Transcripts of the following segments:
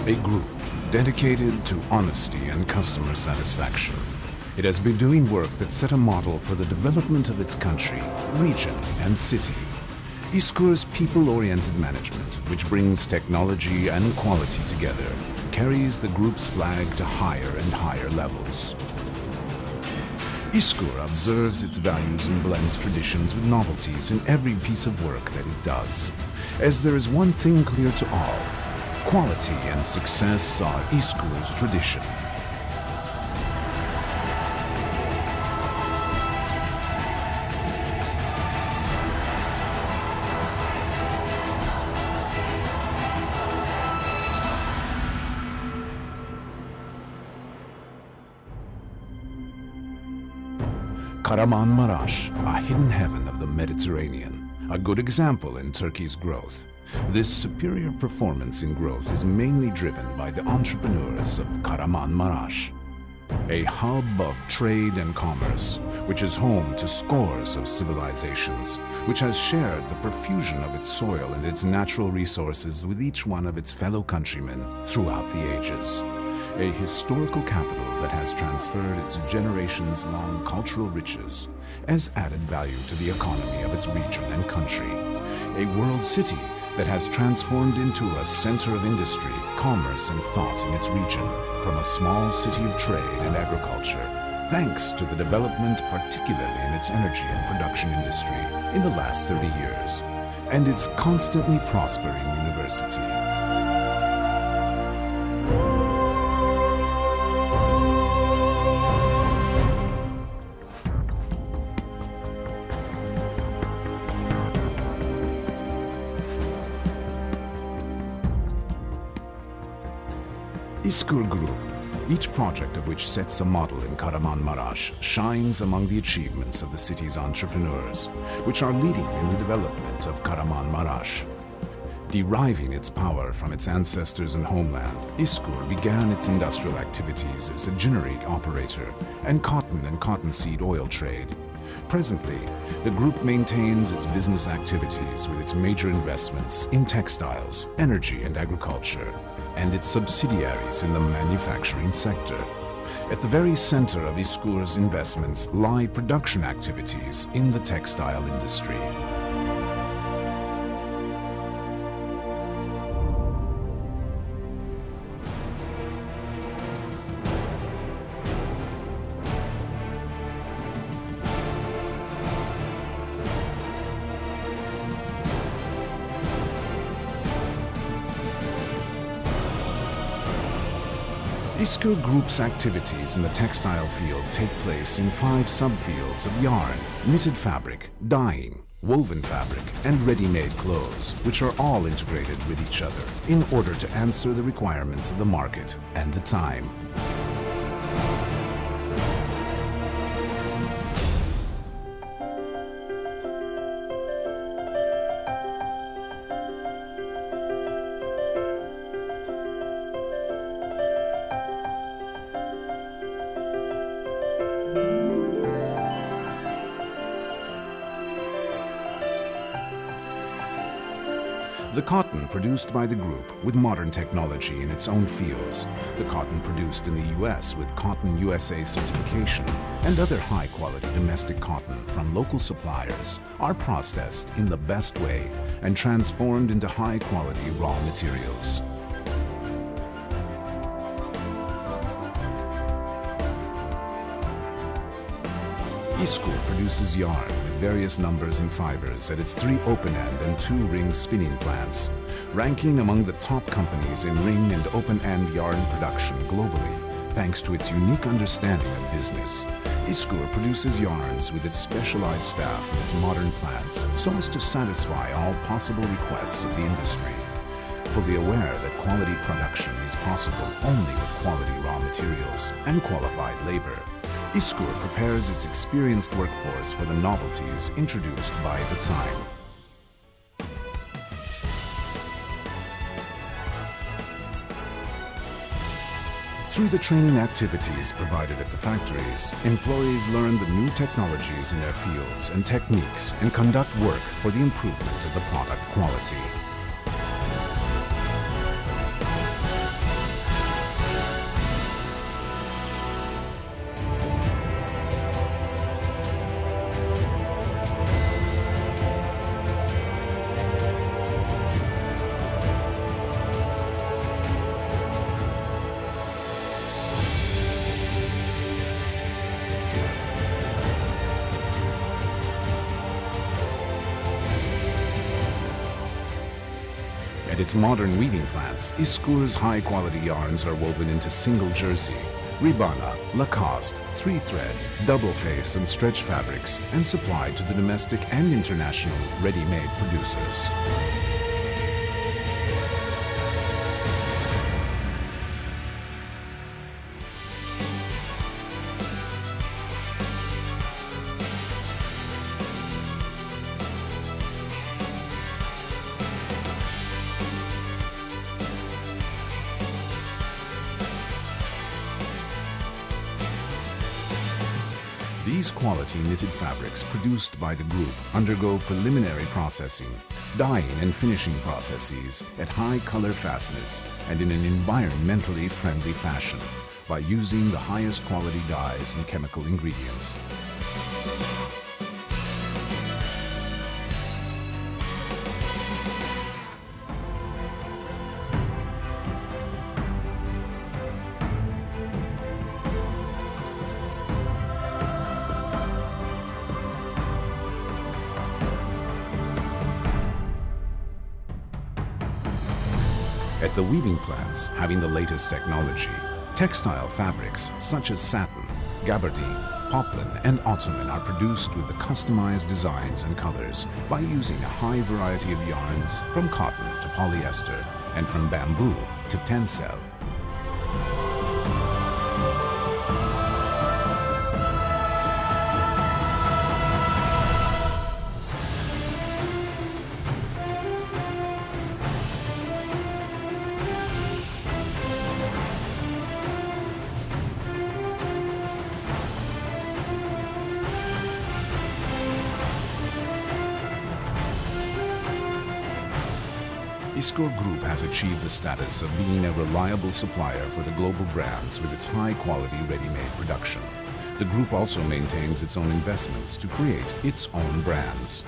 A group dedicated to honesty and customer satisfaction. It has been doing work that set a model for the development of its country, region, and city. İskur's people-oriented management, which brings technology and quality together, carries the group's flag to higher and higher levels. İskur observes its values and blends traditions with novelties in every piece of work that it does. As there is one thing clear to all, quality and success are İskur's tradition. Kahramanmaraş, a hidden heaven of the Mediterranean, a good example in Turkey's growth. This superior performance in growth is mainly driven by the entrepreneurs of Kahramanmaraş, a hub of trade and commerce, which is home to scores of civilizations, which has shared the profusion of its soil and its natural resources with each one of its fellow countrymen throughout the ages. A historical capital that has transferred its generations-long cultural riches as added value to the economy of its region and country. A world city that has transformed into a center of industry, commerce, and thought in its region, from a small city of trade and agriculture, thanks to the development, particularly in its energy and production industry, in the last 30 years, and its constantly prospering university. İskur Group, each project of which sets a model in Kahramanmaraş, shines among the achievements of the city's entrepreneurs, which are leading in the development of Kahramanmaraş. Deriving its power from its ancestors and homeland, İskur began its industrial activities as a ginnery operator and cottonseed oil trade. Presently, the group maintains its business activities with its major investments in textiles, energy and agriculture, and its subsidiaries in the manufacturing sector. At the very center of İskur's investments lie production activities in the textile industry. İskur Group's activities in the textile field take place in 5 subfields of yarn, knitted fabric, dyeing, woven fabric, and ready-made clothes, which are all integrated with each other in order to answer the requirements of the market and the time. The cotton produced by the group with modern technology in its own fields, the cotton produced in the US with Cotton USA certification, and other high-quality domestic cotton from local suppliers are processed in the best way and transformed into high-quality raw materials. İskur produces yarn with various numbers and fibers at its 3 open-end and 2-ring spinning plants, ranking among the top companies in ring and open-end yarn production globally, thanks to its unique understanding of business. İskur produces yarns with its specialized staff and its modern plants so as to satisfy all possible requests of the industry. Fully aware that quality production is possible only with quality raw materials and qualified labor, İskur prepares its experienced workforce for the novelties introduced by the time. Through the training activities provided at the factories, employees learn the new technologies in their fields and techniques and conduct work for the improvement of the product quality. its modern weaving plants, İskur's high-quality yarns are woven into single jersey, Ribana, Lacoste, three-thread, double-face and stretch fabrics, and supplied to the domestic and international ready-made producers. These quality knitted fabrics produced by the group undergo preliminary processing, dyeing and finishing processes at high color fastness and in an environmentally friendly fashion by using the highest quality dyes and chemical ingredients. At the weaving plants, having the latest technology, textile fabrics such as satin, gabardine, poplin, and ottoman are produced with the customized designs and colors by using a high variety of yarns from cotton to polyester and from bamboo to tencel. Iskur Group has achieved the status of being a reliable supplier for the global brands with its high-quality ready-made production. The group also maintains its own investments to create its own brands.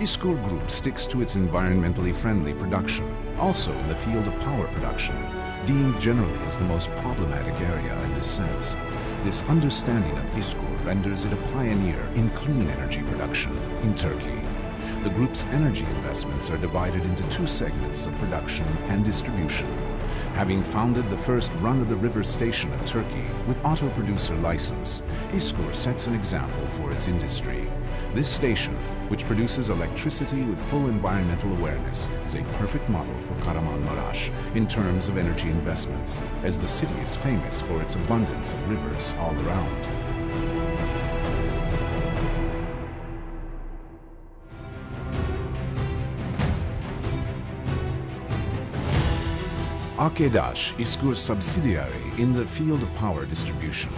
Iskur Group sticks to its environmentally friendly production, also in the field of power production, deemed generally as the most problematic area in this sense. This understanding of Iskur renders it a pioneer in clean energy production in Turkey. The group's energy investments are divided into two segments of production and distribution. Having founded the first run-of-the-river station of Turkey with auto producer license, Iskur sets an example for its industry. This station, which produces electricity with full environmental awareness, is a perfect model for Kahramanmaraş in terms of energy investments, as the city is famous for its abundance of rivers all around. Akedaş, İskur's subsidiary in the field of power distribution,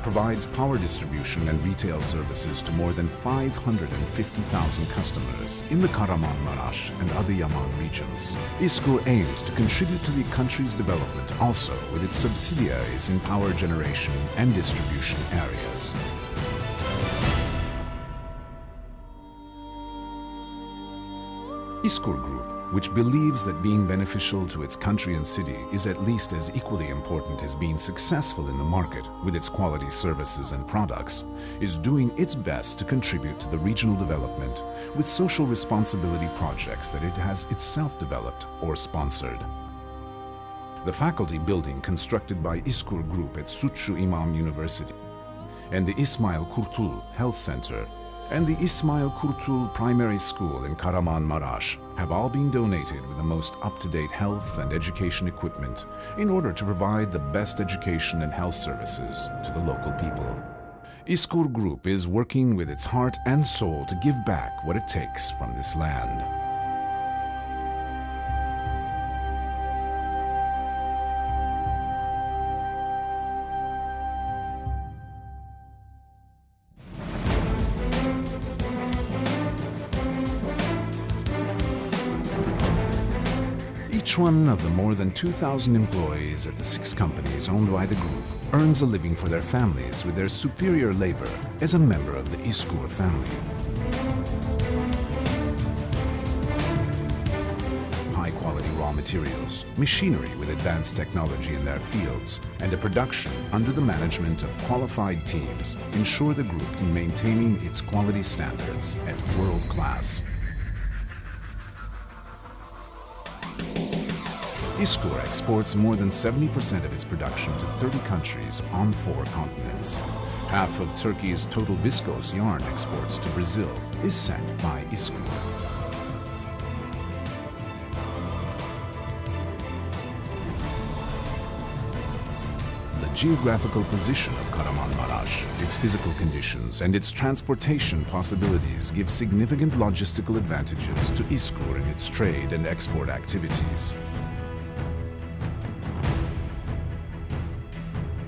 provides power distribution and retail services to more than 550,000 customers in the Kahramanmaraş and Adıyaman regions. İskur aims to contribute to the country's development also with its subsidiaries in power generation and distribution areas. Iskur Group, which believes that being beneficial to its country and city is at least as equally important as being successful in the market with its quality services and products, is doing its best to contribute to the regional development with social responsibility projects that it has itself developed or sponsored. The faculty building constructed by Iskur Group at Suçu İmam University and the İsmail Kurtul Health Center and the İsmail Kurtul Primary School in Kahramanmaraş have all been donated with the most up-to-date health and education equipment in order to provide the best education and health services to the local people. İskur Group is working with its heart and soul to give back what it takes from this land. Each one of the more than 2,000 employees at the 6 companies owned by the group earns a living for their families with their superior labor as a member of the İskur family. High-quality raw materials, machinery with advanced technology in their fields, and a production under the management of qualified teams ensure the group in maintaining its quality standards at world class. İskur exports more than 70% of its production to 30 countries on 4 continents. Half of Turkey's total viscose yarn exports to Brazil is sent by İskur. The geographical position of Kahramanmaraş, its physical conditions, and its transportation possibilities give significant logistical advantages to İskur in its trade and export activities.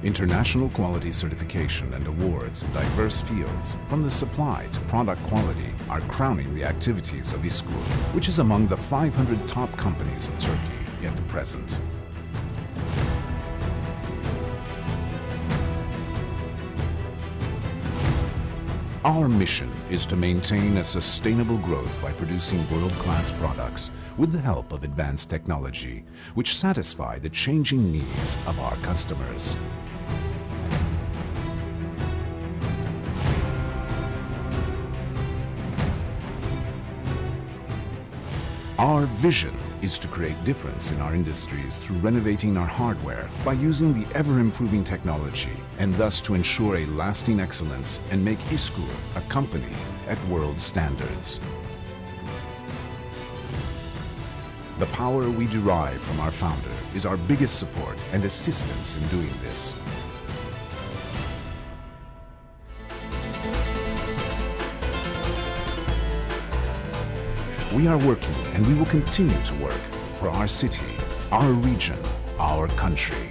International quality certification and awards in diverse fields, from the supply to product quality, are crowning the activities of İskur, which is among the 500 top companies of Turkey at the present. Our mission is to maintain a sustainable growth by producing world-class products with the help of advanced technology, which satisfy the changing needs of our customers. Our vision is to create difference in our industries through renovating our hardware by using the ever-improving technology, and thus to ensure a lasting excellence and make İskur a company at world standards. The power we derive from our founder is our biggest support and assistance in doing this. We are working, and we will continue to work, for our city, our region, our country.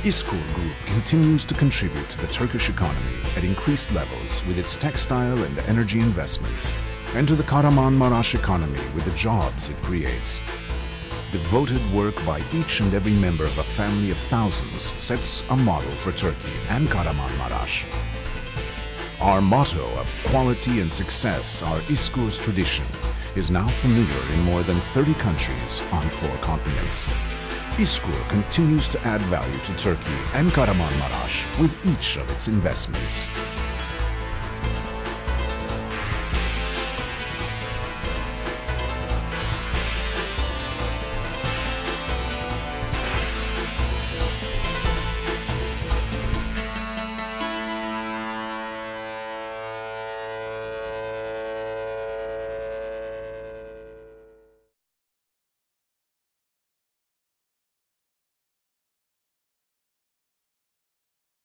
İskur Group continues to contribute to the Turkish economy at increased levels with its textile and energy investments, and to the Kahramanmaraş economy with the jobs it creates. Devoted work by each and every member of a family of thousands sets a model for Turkey and Kahramanmaraş. Our motto of quality and success, our İskur's tradition, is now familiar in more than 30 countries on 4 continents. İskur continues to add value to Turkey and Kahramanmaraş with each of its investments.